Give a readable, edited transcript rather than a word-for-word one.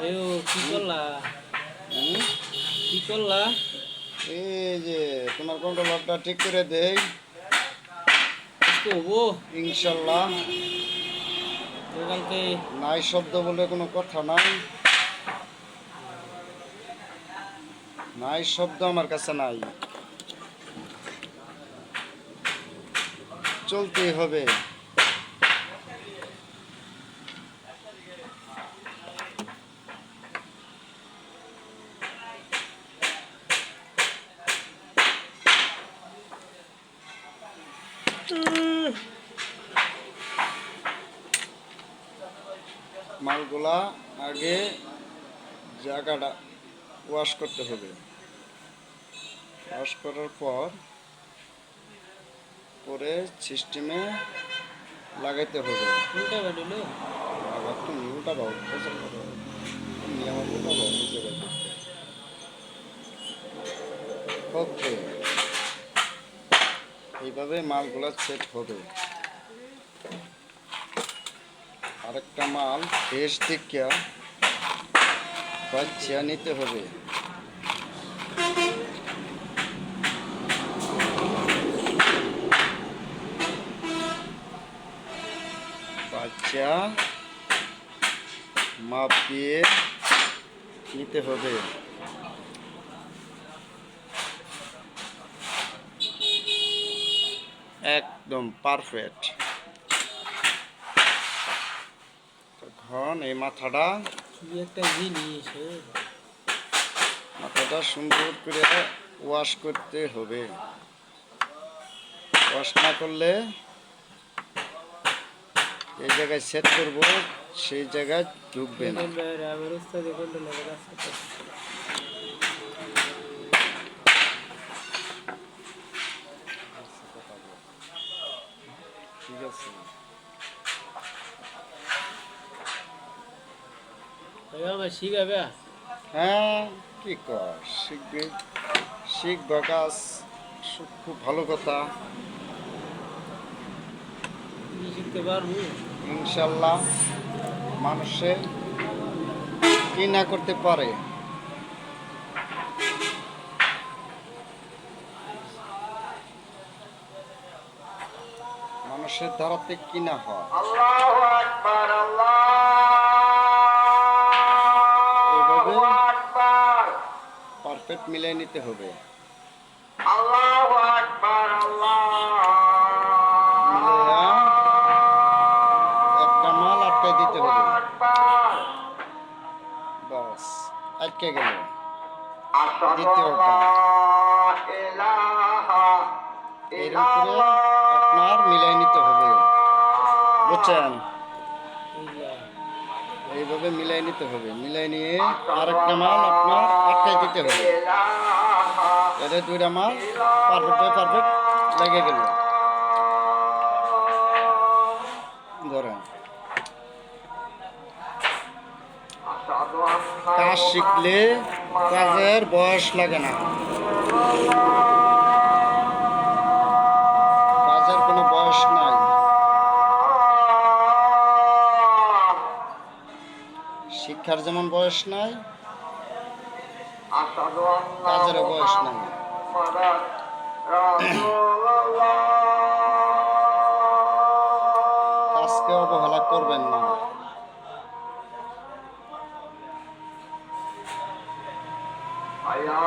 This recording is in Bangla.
এও কি করলা? কি করলা? এই যে তোমার কন্ট্রোলারটা ঠিক করে দেই করবো ইনশাল্লাহ। কালকে। নাই শব্দ বলে কোনো কথা নাই, নাই শব্দ আমার কাছে নাই, চলতেই হবে। মালগুলা আগে জায়গাটা ওয়াশ করতে হবে, ওয়াশ করার পরে সিস্টেমে লাগাইতে হবে। উল্টা বাড়িল আবার তুমি উল্টা পাও, তুমি আমার উল্টা পাও বুঝতে পারছো। ওকে, এইভাবে মালগুলা সেট হবে। আরেকটা মাল বেশ দেখিয়া বাচ্চা নিতে হবে। বাচ্চা মাপ দিয়ে নিতে হবে। একদম পারফেক্ট। এখন এই মাথাটা কি একটা জিনিস। মাথাটা সুন্দর করে ওয়াশ করতে হবে। ওয়াশ না করলে এই জায়গায় সেট করব, সেই জায়গায় ঢুকবে না। ঠিক আছে, শিখাবে? হ্যাঁ, কি কর, শিখবি, শিখবা কাজ, খুব ভালো কথা। শিখতে পারবো ইনশাল্লাহ। মানুষে কি না করতে পারে, মানুষের ধারাতে কি না হয়। এইভাবে পারফেক্ট মিলিয়ে নিতে হবে। মিলাইয়া একটা মাল আটকাই দিতে হবে। বাস, আটকে গেল দ্বিতীয়টা। এর উপরে আপনার মিলাই নিতে হবে, বুঝছেন? এইভাবে মিলাই নিতে হবে। মিলাই নিয়ে আরেকটা মাল আপনার আটকাই দিতে হবে। এদের দুইটা মাল পারফেক্ট লেগে গেল। ধরেন, কাজ শিখলে কাজের বয়স লাগে না, কাজের কোনো বয়স নাই। শিক্ষার যেমন বয়স নাই, কাজেরও বয়স নাই। কাজকে অবহেলা করবেন না। আয়া